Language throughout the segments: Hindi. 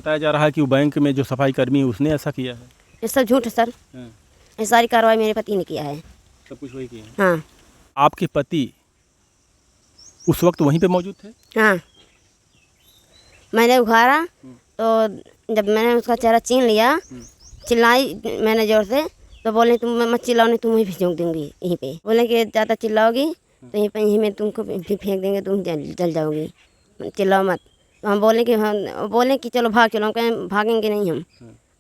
बताया जा रहा है कि वो बैंक में जो सफाई कर्मी है उसने ऐसा किया है। ये सब झूठ है सर। ये सारी कार्रवाई मेरे पति ने किया है। सब कुछ वही किया है। हाँ आपके पति उस वक्त वहीं पे मौजूद थे? हाँ, मैंने उखाड़ा तो जब मैंने उसका चेहरा छीन लिया, चिल्लाई मैंने ज़ोर से, तो बोले तुम मत चिल्लाओ नहीं तुम वहीं भी झोंक दूँगी यहीं पे। बोले कि ज़्यादा चिल्लाओगी तो यहीं में तुमको भी फेंक देंगे, तुम जल जाओगी, चिल्लाओ मत। तो हम बोले कि चलो भाग चलो। हम कहें भागेंगे नहीं हम,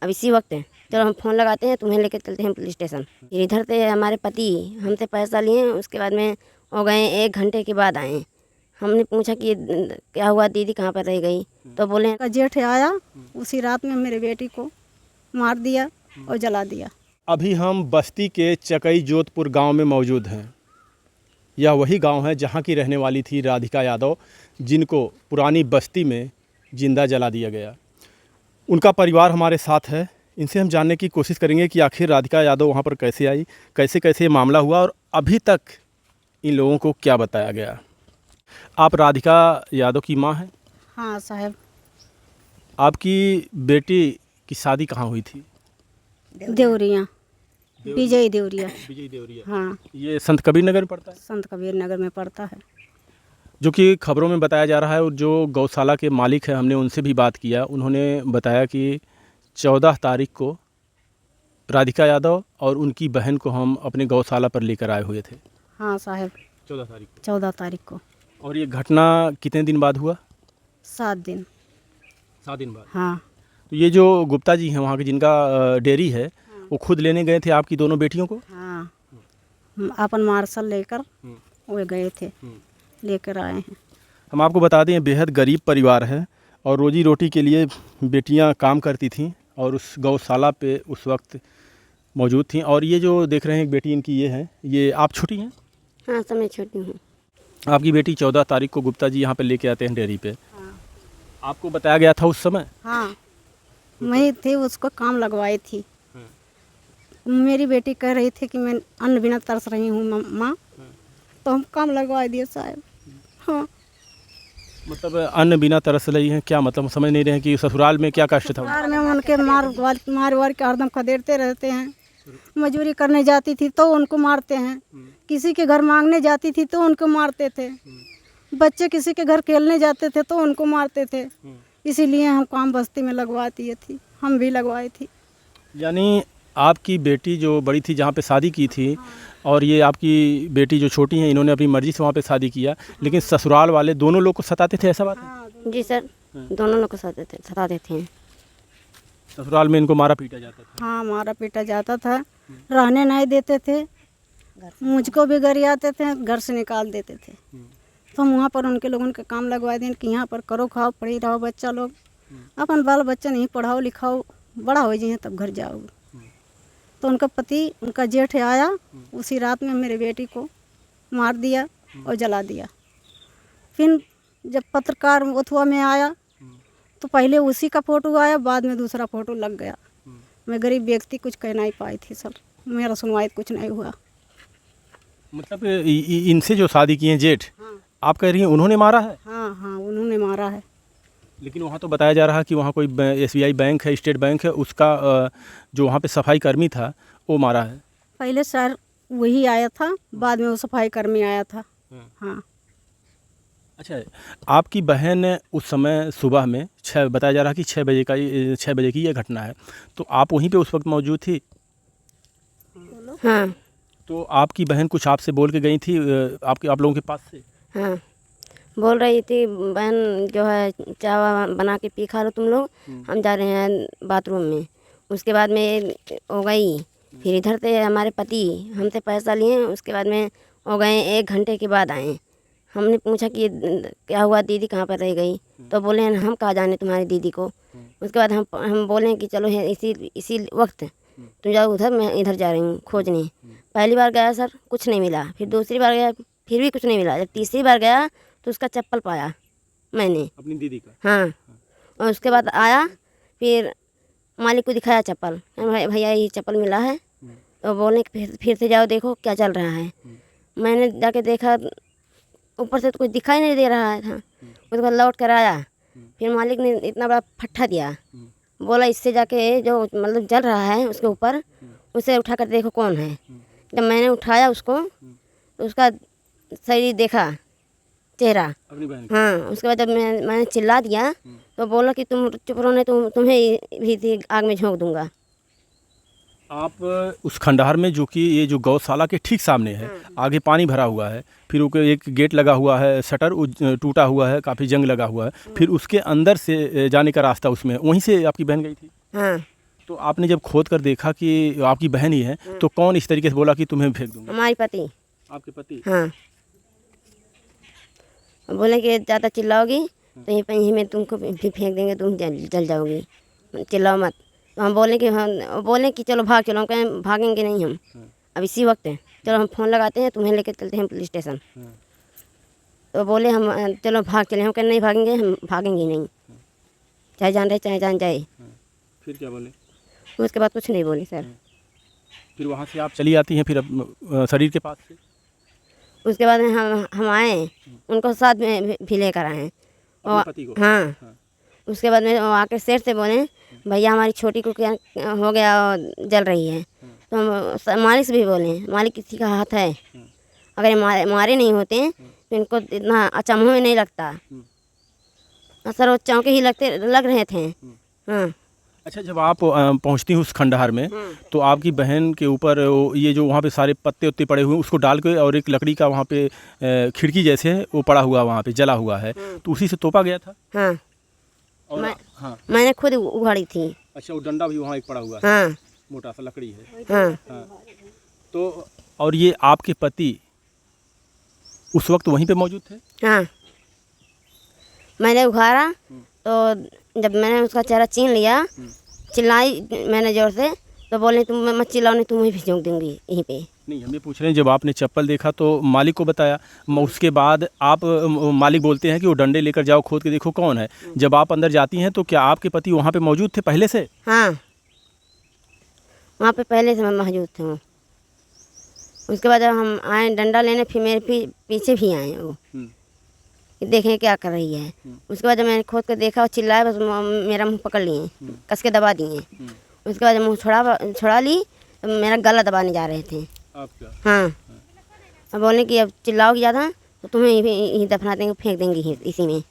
अब इसी वक्त है, चलो हम फ़ोन लगाते हैं, तुम्हें लेकर चलते हैं पुलिस स्टेशन। फिर इधर से हमारे पति हमसे पैसा लिए, उसके बाद में हो गए 1 घंटे के बाद आए। हमने पूछा कि क्या हुआ दीदी कहाँ पर रह गई, तो बोले का जेठ आया, उसी रात में मेरे बेटी को मार दिया और जला दिया। अभी हम बस्ती के चकई जोधपुर गांव में मौजूद हैं। यह वही गांव है जहां की रहने वाली थी राधिका यादव, जिनको पुरानी बस्ती में जिंदा जला दिया गया। उनका परिवार हमारे साथ है। इनसे हम जानने की कोशिश करेंगे कि आखिर राधिका यादव वहां पर कैसे आई, कैसे कैसे ये मामला हुआ और अभी तक इन लोगों को क्या बताया गया। आप राधिका यादव की माँ हैं? हाँ साहब। आपकी बेटी की शादी कहाँ हुई थी? देवरिया, विजय देवरिया। विजय देवरिया। हाँ, ये संत कबीर नगर में पड़ता है, संत कबीर नगर में पड़ता है। जो कि खबरों में बताया जा रहा है। और जो गौशाला के मालिक हैं, हमने उनसे भी बात किया। उन्होंने बताया कि 14 तारीख को राधिका यादव और उनकी बहन को हम अपने गौशाला पर लेकर आए हुए थे। हाँ साहब, 14 तारीख 14 तारीख को। और ये घटना कितने दिन बाद हुआ? 7 दिन। 7 दिन बाद। हाँ तो ये जो गुप्ता जी हैं वहाँ के, जिनका डेयरी है, वो खुद लेने गए थे आपकी दोनों बेटियों को? हाँ, अपन मार्शल लेकर वो गए थे, लेकर आए हैं। हम आपको बता दें, बेहद गरीब परिवार है और रोजी रोटी के लिए बेटियां काम करती थीं और उस गौशाला पे उस वक्त मौजूद थीं। और ये जो देख रहे हैं एक बेटी इनकी ये है, ये आप छोटी हैं? हाँ सब मैं छोटी हूँ। आपकी बेटी 14 तारीख को गुप्ता जी यहाँ पे लेके आते हैं डेयरी पे। आपको बताया गया था उस समय? हाँ, मैं थी, उसको काम लगवाई थी। मेरी बेटी कह रही थी कि मैं अन्न बिना तरस रही हूँ माँ, तो हम काम लगवा दिए साहब। हाँ, मतलब अन्न बिना तरस रही हैं, क्या मतलब? हम समझ नहीं रहे हैं कि ससुराल में क्या कष्ट था? ससुराल में उनके मार के हरदम खदेड़ते रहते हैं। मजदूरी करने जाती थी तो उनको मारते हैं, किसी के घर मांगने जाती थी तो उनको मारते थे, बच्चे किसी के घर खेलने जाते थे तो उनको मारते थे। इसीलिए हम काम बस्ती में लगवा दिए थी, हम भी लगवाई थी। यानी आपकी बेटी जो बड़ी थी जहाँ पे शादी की थी, और ये आपकी बेटी जो छोटी हैं, इन्होंने अपनी मर्जी से वहाँ पे शादी किया, लेकिन ससुराल वाले दोनों लोग को सताते थे, ऐसा बात है? जी सर, दोनों लोग को सता देते हैं। ससुराल में इनको मारा पीटा जाता था? हाँ, मारा पीटा जाता था, रहने नहीं देते थे, मुझको भी घर आते थे, घर से निकाल देते थे। तो हम वहाँ पर उनके लोगों के काम लगवा दें कि यहाँ पर करो, खाओ, पढ़ी रहो बच्चा लोग, अपन बाल बच्चा नहीं पढ़ाओ लिखाओ, बड़ा हो जाए तब घर जाओ। तो उनका पति, उनका जेठ आया, उसी रात में मेरी बेटी को मार दिया और जला दिया। फिर जब पत्रकार उथुआ में आया तो पहले उसी का फ़ोटो आया, बाद में दूसरा फ़ोटो लग गया। मैं गरीब व्यक्ति, कुछ कह नहीं पाई थी सर, मेरा सुनवाई कुछ नहीं हुआ। मतलब इनसे जो शादी की हैं जेठ, आप कह रही हैं उन्होंने मारा है? हाँ हाँ, उन्होंने मारा है। लेकिन वहाँ तो बताया जा रहा है कि वहाँ कोई SBI बैंक है, स्टेट बैंक है, उसका जो वहाँ पे सफाई कर्मी था वो मारा है। पहले सर वही आया था, बाद में वो सफाई कर्मी आया था। हाँ। अच्छा, आपकी बहन उस समय सुबह में 6, बताया जा रहा है कि 6 बजे की ये घटना है, तो आप वहीं पे उस वक्त मौजूद थी? हाँ तो आपकी बहन कुछ आपसे बोल के गई थी आप लोगों के पास से? हाँ, बोल रही थी बहन जो है, चाय बना के पी खा लो तुम लोग, हम जा रहे हैं बाथरूम में। उसके बाद में हो गई, फिर इधर से हमारे पति हमसे पैसा लिए, उसके बाद में हो गए 1 घंटे के बाद आए। हमने पूछा कि क्या हुआ दीदी कहाँ पर रह गई, तो बोले हम कहाँ जाने तुम्हारी दीदी को। उसके बाद हम बोले कि चलो इसी वक्त तुम जाओ उधर, मैं इधर जा रही हूँ खोजने। पहली बार गया सर, कुछ नहीं मिला, फिर दूसरी बार गया, फिर भी कुछ नहीं मिला। जब तीसरी बार गया तो उसका चप्पल पाया मैंने, अपनी दीदी का? हाँ। और उसके बाद आया, फिर मालिक को दिखाया चप्पल, भैया ये चप्पल मिला है। तो बोलने कि फिर से जाओ देखो क्या चल रहा है। मैंने जाके देखा, ऊपर से तो कुछ दिखाई नहीं दे रहा था। उसके बाद लौट कर आया फिर मालिक ने इतना बड़ा फट्टा दिया, बोला इससे जाके जो मतलब जल रहा है उसके ऊपर उसे उठा कर देखो कौन है। जब मैंने उठाया उसको तो उसका शरीर देखा, चेहरा। अपनी बहन की? हाँ, उसके बाद जब मैंने चिल्ला दिया तो बोला कि तुम चुप रहो, नहीं तुम्हें भी आग में झोंक दूंगा। आप उस खंडहर में, जो कि ये जो गौशाला के ठीक सामने है, आगे पानी भरा हुआ है, फिर ऊपर एक गेट लगा हुआ है, शटर टूटा हुआ है, काफ़ी जंग लगा हुआ है, फिर उसके अंदर से जाने का रास्ता उसमें, वहीं से आपकी बहन गई थी? हाँ, तो आपने जब खोद कर देखा कि आपकी बहन ही है, तो कौन इस तरीके से बोला कि तुम्हें फेंक दूंगा? हमारी पति। आपके पति? हाँ, बोले कि ज़्यादा चिल्लाओगी तो यहीं में तुमको भी फेंक देंगे, तुम जल जाओगी, चिल्लाओ मत। तो हम बोले कि चलो भाग चलो, हम कहें भागेंगे नहीं हम, अब इसी वक्त है, चलो हम फ़ोन लगाते हैं, तुम्हें लेकर चलते हैं पुलिस स्टेशन। तो बोले हम चलो भाग चले, हम कहें नहीं भागेंगे, हम भागेंगे नहीं, चाहे जान रहे चाहे जान जाए। फिर क्या बोले? उसके बाद कुछ नहीं बोले सर। फिर वहाँ से आप चली आती हैं फिर शरीर के पास से? उसके बाद में हम आए, उनको साथ में भी लेकर आए अपने पति को? हाँ, उसके बाद में वो आके शेर से बोले भैया हमारी छोटी को क्या हो गया और जल रही है। तो हम मालिक से भी बोले, मालिक किसी का हाथ है, अगर ये मारे नहीं होते तो इनको इतना अचंभव में नहीं लगता। सर वो चौंके ही लग रहे थे। हाँ। अच्छा, जब आप पहुंचती हैं उस खंडहर में, तो आपकी बहन के ऊपर ये जो वहाँ पे सारे पत्ते उत्ते पड़े हुए हैं, उसको डाल के, और एक लकड़ी का वहाँ पे खिड़की जैसे है वो पड़ा हुआ, वहाँ पे जला हुआ है, तो उसी से तोपा गया था? हाँ, और हाँ, मैंने खुद उगाड़ी थी। अच्छा, वो डंडा भी वहाँ एक पड़ा हुआ है? हाँ, मोटा सा लकड़ी है। हाँ, हाँ। तो और ये आपके पति उस वक्त वहीं पे मौजूद थे? हाँ, मैंने उखाड़ा तो जब मैंने उसका चेहरा छीन लिया, चिल्लाई मैंने ज़ोर से, तो बोले तुम मत चिल्लाओ, नहीं तुम्हें भी झोंक दूंगी यहीं पे। नहीं, हम ये पूछ रहे हैं, जब आपने चप्पल देखा तो मालिक को बताया, उसके बाद आप मालिक बोलते हैं कि वो डंडे लेकर जाओ, खोद के देखो कौन है। जब आप अंदर जाती हैं तो क्या आपके पति वहाँ पे मौजूद थे पहले से? हाँ, वहाँ पे पहले से मैं मौजूद थे। उसके बाद जब हम आए डंडा लेने, फिर मेरे पीछे भी आए वो कि देखें क्या कर रही है। उसके बाद जब मैंने खोद कर देखा और चिल्लाया, बस मेरा मुंह पकड़ लिए, कस के दबा दिए। उसके बाद जब मुँह छुड़ा ली तो मेरा गला दबाने जा रहे थे आपका? हाँ, अब बोले कि अब चिल्लाओगी ज़्यादा तो तुम्हें यहीं दफना देंगे, फेंक देंगे इसी में।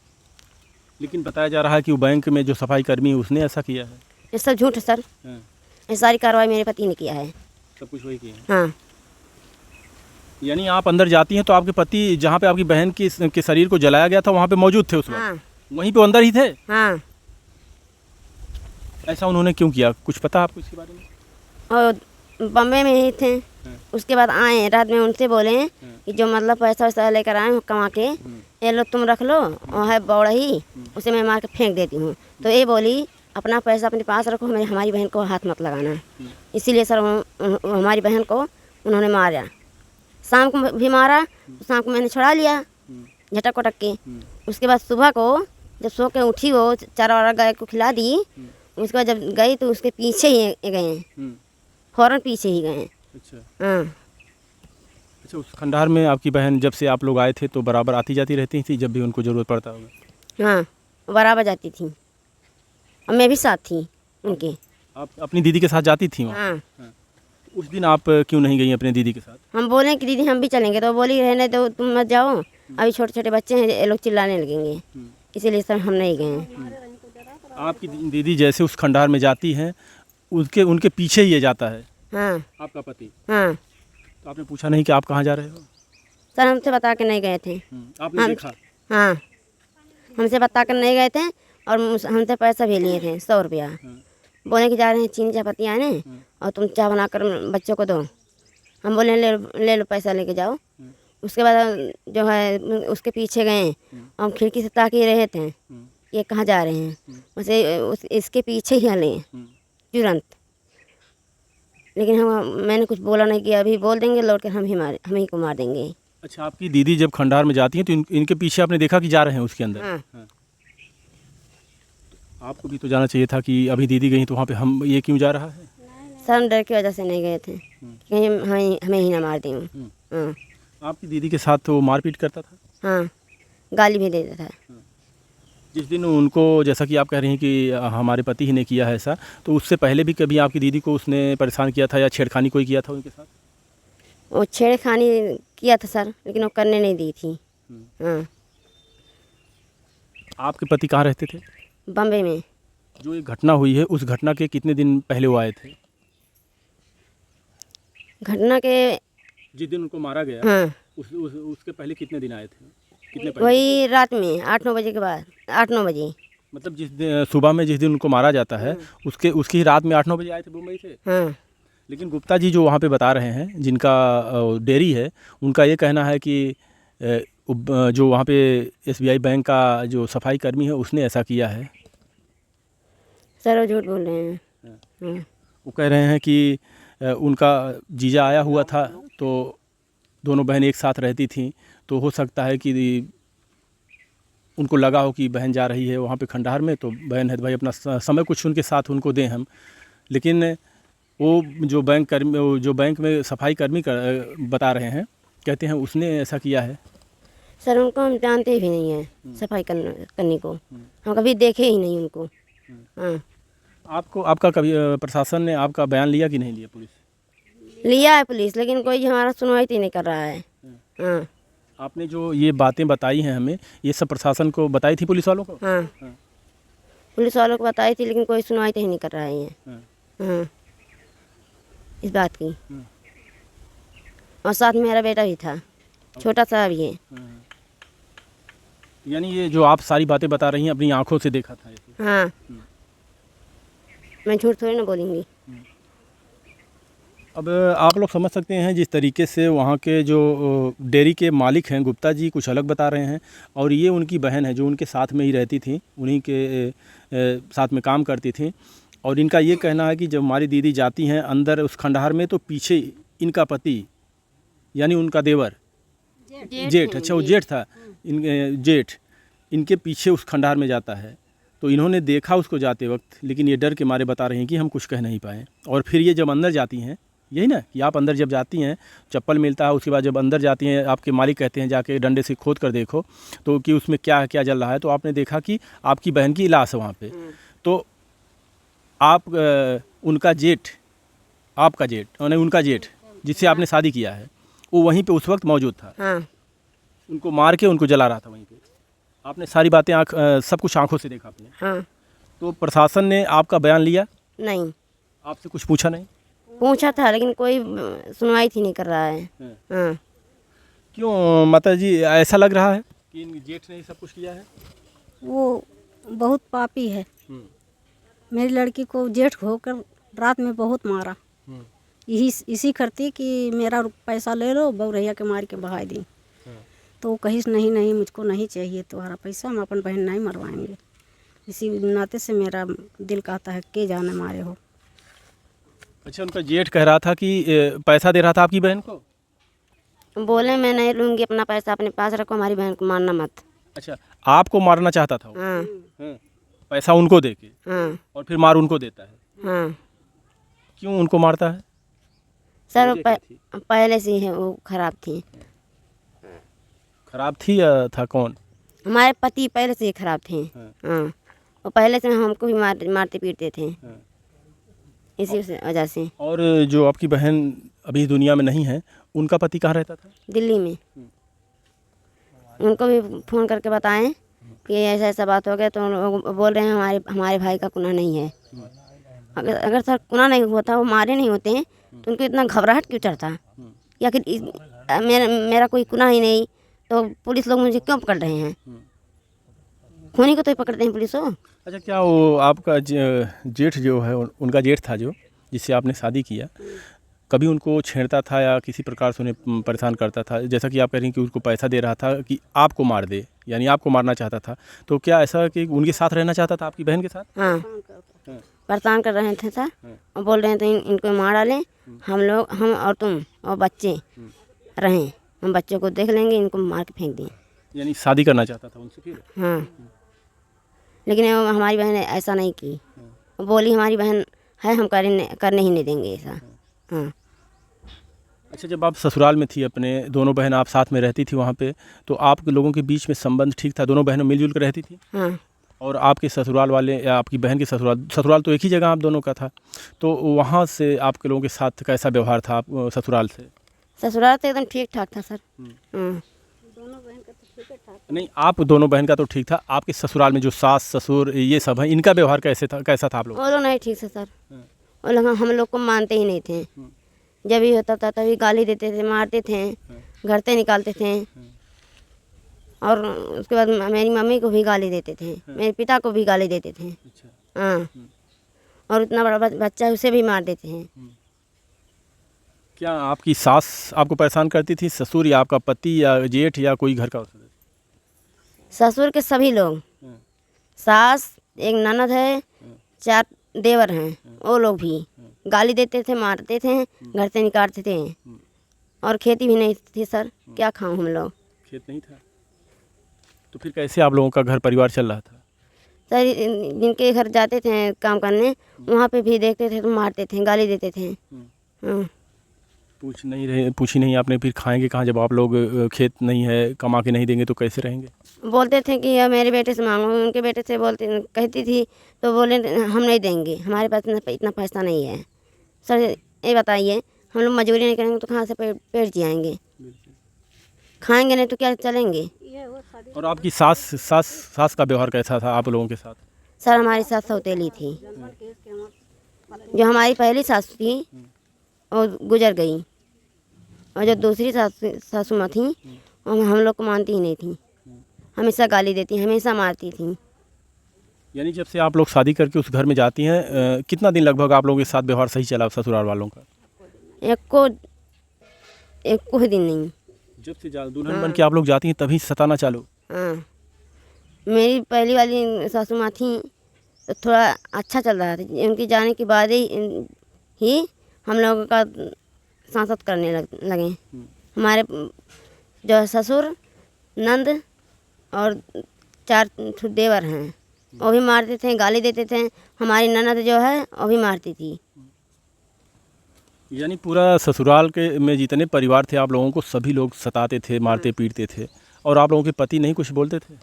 लेकिन बताया जा रहा है कि वो बैंक में जो सफाई कर्मी है उसने ऐसा किया है। ये सब झूठ है सर, ये सारी कार्रवाई मेरे पति ने किया है। सब कुछ वही किया है? हाँ, यानी आप अंदर जाती हैं तो आपके पति जहाँ पे आपकी बहन के शरीर को जलाया गया था वहाँ पे मौजूद थे उस वक्त? हाँ, वहीं पे अंदर ही थे? हाँ। ऐसा उन्होंने क्यों किया, कुछ पता आपको इसके बारे में? और बम्बई में ही थे। उसके बाद आए रात में, उनसे बोले कि जो मतलब पैसा वैसा लेकर आए कमा के, ये लो तुम रख लो, और है बौड़ा ही, उसे मैं मार के फेंक देती हूँ। तो ये बोली अपना पैसा अपने पास रखो, हमारी बहन को हाथ मत लगाना। इसीलिए सर हमारी बहन को उन्होंने मारा। शाम को भी मारा, तो शाम को मैंने छुड़ा लिया झटक वटक के। उसके बाद सुबह को जब सो के उठी, वो चारा वारा गाय को खिला दी। उसके बाद जब गई तो उसके पीछे ही गए, फ़ौरन पीछे ही गए। अच्छा। हाँ, अच्छा, उस खंडहर में आपकी बहन जब से आप लोग आए थे तो बराबर आती जाती रहती थी जब भी उनको ज़रूरत पड़ता होगा? हाँ, बराबर जाती थी, और मैं भी साथ थी उनके। आप अपनी दीदी के साथ जाती थी वहाँ? हाँ, उस दिन आप क्यों नहीं गई अपने दीदी के साथ? हम बोले कि दीदी हम भी चलेंगे, तो बोली रहने दो, तुम मत जाओ, अभी छोटे छोटे बच्चे हैं, ये लोग चिल्लाने लगेंगे, इसीलिए सर हम नहीं गए। आपकी दीदी जैसे उस खंडहर में जाती हैं, उनके पीछे ही ये जाता है हाँ, आपका पति? हाँ। तो आपने पूछा नहीं कि आप कहाँ जा रहे हो? सर हमसे बता के नहीं गए थे। आपने देखा? हाँ, हमसे बता कर नहीं गए थे, और हमसे पैसा भी लिए थे 100 रुपया। बोले कि जा रहे हैं चीनी चायपत्ती आने, और तुम चाय बनाकर बच्चों को दो। हम बोले ले लो पैसा लेके जाओ। उसके बाद जो है उसके पीछे गए, हम खिड़की से ताक ही रहे थे ये कहाँ जा रहे हैं, उसे इसके पीछे ही हले तुरंत। लेकिन मैंने कुछ बोला नहीं कि अभी बोल देंगे लौट कर हम ही को मार देंगे। अच्छा, आपकी दीदी जब खंडहर में जाती हैं तो इनके पीछे आपने देखा कि जा रहे हैं उसके अंदर? हाँ। आपको भी तो जाना चाहिए था कि अभी दीदी गई तो वहाँ पे हम ये क्यों जा रहा है? सर हम डर की वजह से नहीं गए थे, कहीं हमें ही ना मार दें। हाँ, आपकी दीदी के साथ तो मारपीट करता था? हाँ, गाली भी देता था। जिस दिन उनको, जैसा कि आप कह रही हैं कि हमारे पति ही ने किया है ऐसा, तो उससे पहले भी कभी आपकी दीदी को उसने परेशान किया था या छेड़खानी कोई किया था उनके साथ? वो छेड़खानी किया था सर, लेकिन वो करने नहीं दी थी। हाँ, आपके पति कहाँ रहते थे? बम्बई में। जो ये घटना हुई है उस घटना के कितने दिन पहले वो आए थे? घटना के जिस दिन उनको मारा गया हाँ, उसके पहले कितने दिन आए थे? कितने पहले? वही रात में 8-9 बजे के बाद, 8-9 बजे। मतलब सुबह में जिस दिन उनको मारा जाता है उसकी ही रात में 8-9 बजे आए थे मुंबई से। हाँ, लेकिन गुप्ता जी जो वहाँ पे बता रहे हैं, जिनका डेयरी है, उनका ये कहना है कि जो वहाँ पे SBI बैंक का जो सफाई कर्मी है उसने ऐसा किया है। सर वो झूठ बोल रहे हैं। हाँ, वो कह रहे हैं कि उनका जीजा आया हुआ था, तो दोनों बहन एक साथ रहती थीं, तो हो सकता है कि उनको लगा हो कि बहन जा रही है वहाँ पे खंडहर में, तो बहन है तो भाई अपना समय कुछ उनके साथ उनको दें हम। लेकिन वो जो बैंक में सफाई कर्मी बता रहे हैं, कहते हैं उसने ऐसा किया है। सर उनको हम जानते भी नहीं हैं सफाई करने को, हम कभी देखे ही नहीं उनको। हाँ, आपका कभी प्रशासन ने आपका बयान लिया कि नहीं लिया? पुलिस लिया है पुलिस, लेकिन कोई हमारा सुनवाई तो नहीं कर रहा है। हाँ, आपने जो ये बातें बताई हैं हमें, ये सब प्रशासन को बताई थी, पुलिस वालों को? हाँ, पुलिस वालों को बताई थी, लेकिन कोई सुनवाई तो ही नहीं कर रहा है ये। हाँ, इस बात की। और साथ में मेरा बेटा भी था, छोटा सा भी है। यानी ये जो आप सारी बातें बता रही हैं अपनी आंखों से देखा था ये? हाँ, मैं झूठ थोड़ी ना बोलूँगी। अब आप लोग समझ सकते हैं जिस तरीके से वहाँ के जो डेयरी के मालिक हैं गुप्ता जी कुछ अलग बता रहे हैं, और ये उनकी बहन है जो उनके साथ में ही रहती थी, उन्हीं के साथ में काम करती थी। और इनका ये कहना है कि जब हमारी दीदी जाती हैं अंदर उस खंडहर में, तो पीछे इनका पति यानी उनका देवर जेठ, अच्छा वो जेठ था, जेठ इनके पीछे उस खंडहर में जाता है। तो इन्होंने देखा उसको जाते वक्त, लेकिन ये डर के मारे बता रहे हैं कि हम कुछ कह नहीं पाए। और फिर ये जब अंदर जाती हैं, यही ना कि आप अंदर जब जाती हैं, चप्पल मिलता है, उसके बाद जब अंदर जाती हैं, आपके मालिक कहते हैं जाके डंडे से खोद कर देखो तो कि उसमें क्या क्या जल रहा है, तो आपने देखा कि आपकी बहन की लाश है वहाँ पे। तो आप उनका जेठ, आपका जेठ यानी उनका जेठ जिससे आपने शादी किया है, वो वहीं पे उस वक्त मौजूद था। हाँ, उनको मार के उनको जला रहा था वहीं पे। आपने सारी बातें सब कुछ आंखों से देखा आपने। हाँ। तो प्रशासन ने आपका बयान लिया? नहीं, आपसे कुछ पूछा नहीं? पूछा था, लेकिन कोई सुनवाई थी नहीं कर रहा है। हाँ, क्यों माता जी ऐसा लग रहा है कि इन जेठ ने ही सब कुछ किया है? वो बहुत पापी है। मेरी लड़की को जेठ होकर रात में बहुत मारा, इसी करती कि मेरा पैसा ले लो, बउरैया के मार के बहा दी। तो कहीं नहीं नहीं मुझको नहीं चाहिए तुम्हारा पैसा, हम अपन बहन नहीं मरवाएंगे। इसी नाते से मेरा दिल कहता है के जाने मारे हो। अच्छा, उनका जेठ कह रहा था कि पैसा दे रहा था आपकी बहन को? बोले मैं नहीं लूँगी, अपना पैसा अपने पास रखो, हमारी बहन को मारना मत। अच्छा, आपको मारना चाहता था वो? हाँ, पैसा उनको दे के? हाँ, और फिर मार उनको देता है? हाँ। क्यों उनको मारता है? सर वजह क्या थी? पहले से ही है वो खराब थी। खराब थी या था कौन? हमारे पति पहले से ही खराब थे। हाँ, और पहले से हमको भी मारते पीटते थे, इसी वजह से। और जो आपकी बहन अभी दुनिया में नहीं है, उनका पति कहाँ रहता था? दिल्ली में। उनको भी फ़ोन करके बताएं कि ऐसा ऐसा बात हो गया, तो लोग बोल रहे हैं हमारे भाई का गुनाह नहीं है। अगर सर गुनाह नहीं होता, वो मारे नहीं होते हैं, तो उनको इतना घबराहट क्यों चढ़ता? या फिर मेरा कोई गुनाह ही नहीं, तो पुलिस लोग मुझे क्यों पकड़ रहे हैं? खूनी को तो ही पकड़ते हैं पुलिस हो। अच्छा, क्या वो आपका जेठ जो है, उनका जेठ था जो जिससे आपने शादी किया, कभी उनको छेड़ता था या किसी प्रकार से उन्हें परेशान करता था? जैसा कि आप कह रही हैं कि उसको पैसा दे रहा था कि आपको मार दे, यानी आपको मारना चाहता था, तो क्या ऐसा कि उनके साथ रहना चाहता था, आपकी बहन के साथ? हाँ, परेशान कर रहे थे सर, और बोल रहे थे इनको मार डालें, हम और तुम और बच्चे रहें, हम बच्चों को देख लेंगे, इनको मार के फेंक दें। यानी शादी करना चाहता था उनसे फिर? हाँ, लेकिन हमारी बहन ने ऐसा नहीं की। वो बोली हमारी बहन है, हम करने ही नहीं देंगे ऐसा। हाँ। अच्छा, जब आप ससुराल में थी अपने, दोनों बहन आप साथ में रहती थी वहाँ पे, तो आप लोगों के बीच में संबंध ठीक था? दोनों बहनें मिलजुल कर रहती थी? हाँ, और आपके ससुराल वाले या आपकी बहन के ससुराल तो एक ही जगह आप दोनों का था, तो वहाँ से आपके लोगों के साथ कैसा व्यवहार था आप ससुराल से? ससुराल तो एकदम ठीक ठाक था सर। हाँ। नहीं, आप दोनों बहन का तो ठीक था, आपके ससुराल में जो सास ससुर ये सब हैं, इनका व्यवहार कैसा था आप लोग? वो लोग नहीं ठीक से सर। वो लोग हम लोग को मानते ही नहीं थे। जब भी होता था तभी गाली देते थे, मारते थे, घर से निकालते थे। और उसके बाद मेरी मम्मी को भी गाली देते थे, मेरे पिता को भी गाली देते थे। हाँ। और इतना बड़ा बच्चा है उसे भी मार देते हैं। क्या आपकी सास आपको परेशान करती थी, ससुर या आपका पति या जेठ या कोई घर का सदस्य? ससुर के सभी लोग, सास, एक ननद है, 4 देवर हैं, वो लोग भी गाली देते थे, मारते थे, घर से निकालते थे। और खेती भी नहीं थी सर, क्या खाऊं हम लोग? खेत नहीं था तो फिर कैसे आप लोगों का घर परिवार चल रहा था? सर जिनके घर जाते थे काम करने, वहाँ पे भी देखते थे तो मारते थे, गाली देते थे। हाँ। पूछी नहीं आपने फिर खाएंगे कहाँ जब आप लोग खेत नहीं है, कमा के नहीं देंगे तो कैसे रहेंगे? बोलते थे कि अब मेरे बेटे से मांगो, उनके बेटे से कहती थी तो बोले हम नहीं देंगे, हमारे पास इतना पैसा नहीं है। सर ये बताइए, हम लोग मजदूरी नहीं करेंगे तो कहाँ से पेट जिएंगे? खाएंगे नहीं तो क्या चलेंगे? और आपकी सास का व्यवहार कैसा था आप लोगों के साथ? सर हमारी सास सौतेली थी, जो हमारी पहली सासू थी वो गुजर गई, और जो दूसरी सासू माँ थी वो हम लोग को मानती ही नहीं थी, हमेशा गाली देती, हमेशा मारती थी। यानी जब से आप लोग शादी करके उस घर में जाती हैं, कितना दिन लगभग आप लोगों के साथ व्यवहार सही चला ससुराल वालों का? एक को दिन नहीं। जब से दुल्हन बन के आप लोग जाती हैं तभी सताना चालू? हाँ। मेरी पहली वाली सासू माँ थी तो थोड़ा अच्छा चल रहा था, उनके जाने के बाद ही हम लोगों का सांसद करने लगे। हमारे जो ससुर, नंद और 4 देवर हैं, वो भी मारते थे, गाली देते थे। हमारी ननद जो है वो भी मारती थी। यानी पूरा ससुराल के में जितने परिवार थे आप लोगों को सभी लोग सताते थे, मारते पीटते थे, और आप लोगों के पति नहीं कुछ बोलते थे?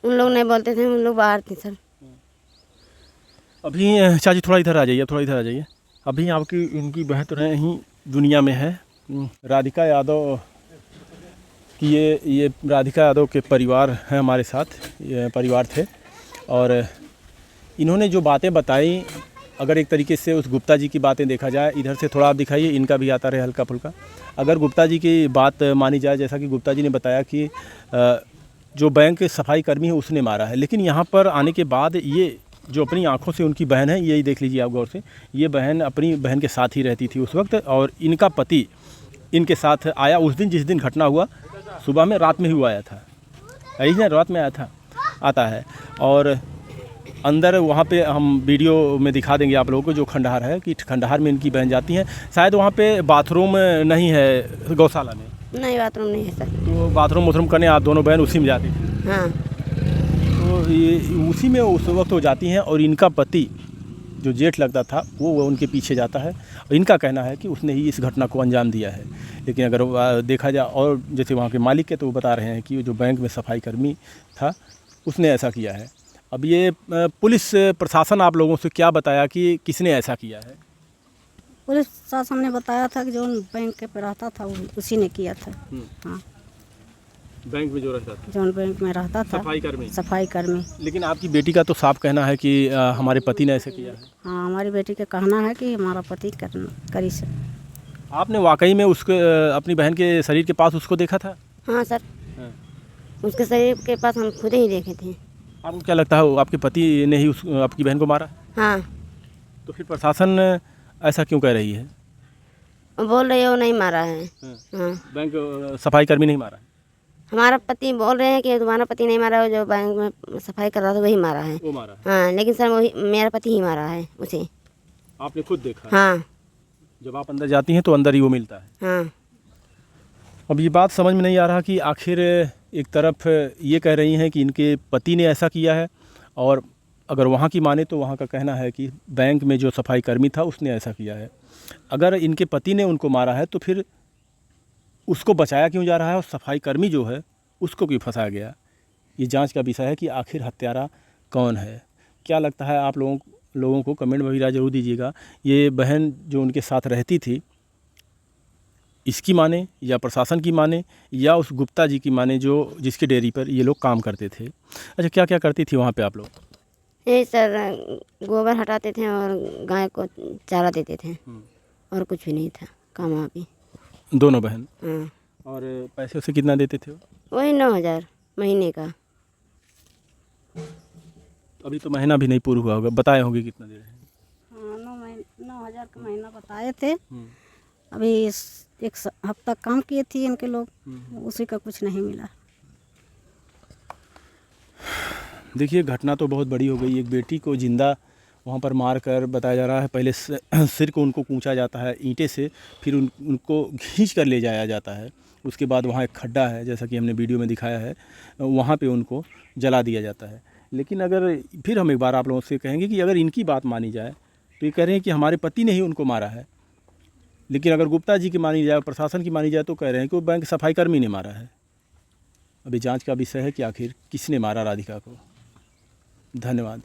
उन लोग नहीं बोलते थे, उन लोग बाहर थे सर। अभी चाची थोड़ा इधर आ जाइए, अभी आपकी इनकी बहन तो नहीं दुनिया में है, राधिका यादव की ये राधिका यादव के परिवार हैं हमारे साथ, ये परिवार थे। और इन्होंने जो बातें बताई, अगर एक तरीके से उस गुप्ता जी की बातें देखा जाए, इधर से थोड़ा आप दिखाइए, इनका भी आता रहे हल्का फुल्का। अगर गुप्ता जी की बात मानी जाए, जैसा कि गुप्ता जी ने बताया कि जो बैंक के सफाई कर्मी है उसने मारा है, लेकिन यहाँ पर आने के बाद ये जो अपनी आंखों से उनकी बहन है, यही देख लीजिए आप गौर से, ये बहन अपनी बहन के साथ ही रहती थी उस वक्त, और इनका पति इनके साथ आया उस दिन जिस दिन घटना हुआ, सुबह में, रात में ही आया था, यही ना, रात में आया था, आता है। और अंदर वहाँ पे हम वीडियो में दिखा देंगे आप लोगों को, जो खंडहर है, कि खंडहर में इनकी बहन जाती हैं। शायद वहाँ पे बाथरूम नहीं है गौशाला में? नहीं, बाथरूम नहीं है सर। तो बाथरूम करने आप दोनों बहन उसी में जाती थी? हाँ। तो ये उसी में उस वक्त वो जाती हैं, और इनका पति जो जेठ लगता था वो उनके पीछे जाता है, और इनका कहना है कि उसने ही इस घटना को अंजाम दिया है। लेकिन अगर देखा जाए, और जैसे वहाँ के मालिक के, तो वो बता रहे हैं कि जो बैंक में सफाई कर्मी था उसने ऐसा किया है। अब ये पुलिस प्रशासन आप लोगों से क्या बताया कि किसने ऐसा किया है? पुलिस शासन ने बताया था कि जो बैंक के पे रहता था उसी ने किया था। हाँ, बैंक में जो रहता था, जो बैंक में रहता था, सफाई कर्मी। लेकिन आपकी बेटी का तो साफ कहना है कि हमारे पति ने ऐसा किया है। हाँ, हमारी बेटी का कहना है कि हमारा पति करी से। आपने वाकई में उसके अपनी बहन के शरीर के पास उसको देखा था? हाँ सर। हाँ। उसके शरीर के पास हम खुद ही देखे थे। आपको क्या लगता है आपके पति ने ही आपकी बहन को मारा? हाँ। तो फिर प्रशासन ऐसा क्यों कह रही है? बोल रही है वो नहीं मारा है। हाँ। बैंक सफाई कर्मी नहीं मारा है? हमारा पति बोल रहे हैं कि तुम्हारा पति नहीं मारा है, जो बैंक में सफाई कर रहा था वही मारा है। वो मारा है? हाँ, लेकिन सर वही मेरा पति ही मारा है उसे। आपने खुद देखा? हाँ। जब आप अंदर जाती हैं तो अंदर ही वो मिलता है? हाँ। अब ये बात समझ में नहीं आ रहा कि आखिर एक तरफ ये कह रही हैं कि इनके पति ने ऐसा किया है, और अगर वहाँ की माने तो वहाँ का कहना है कि बैंक में जो सफाई कर्मी था उसने ऐसा किया है। अगर इनके पति ने उनको मारा है तो फिर उसको बचाया क्यों जा रहा है, और सफाई कर्मी जो है उसको क्यों फंसाया गया? ये जांच का विषय है कि आखिर हत्यारा कौन है। क्या लगता है आप लोगों को कमेंट में भी राय जरूर दीजिएगा। ये बहन जो उनके साथ रहती थी, इसकी माने या प्रशासन की माने या उस गुप्ता जी की माने जो जिसके डेयरी पर ये लोग काम करते थे। अच्छा, क्या क्या करती थी वहाँ पे आप लोग? यही सर, गोबर हटाते थे और गाय को चारा देते थे, और कुछ भी नहीं था काम वहाँ पे। दोनों बहन? हाँ। और पैसे उसे कितना देते थे वो? वही 9,000 महीने का। अभी तो महीना भी नहीं पूरा हुआ होगा, बताए होंगे कितना दे रहे हैं? हाँ, 9,000 का महीना बताए थे। अभी एक हफ्ता काम किए थे इनके लोग, उसी का कुछ नहीं मिला। देखिए, घटना तो बहुत बड़ी हो गई। एक बेटी को जिंदा वहाँ पर मार कर, बताया जा रहा है पहले सिर को उनको कूचा जाता है ईंटे से, फिर उनको खींच कर ले जाया जाता है। उसके बाद वहाँ एक खड्डा है, जैसा कि हमने वीडियो में दिखाया है, वहाँ पे उनको जला दिया जाता है। लेकिन अगर फिर हम एक बार आप लोगों से कहेंगे कि अगर इनकी बात मानी जाए तो ये कह रहे हैं कि हमारे पति ने ही उनको मारा है। लेकिन अगर गुप्ता जी की मानी जाए, प्रशासन की मानी जाए, तो कह रहे हैं कि वो बैंक सफाई कर्मी ने मारा है। अभी जांच का विषय है कि आखिर किसने मारा राधिका को। धन्यवाद।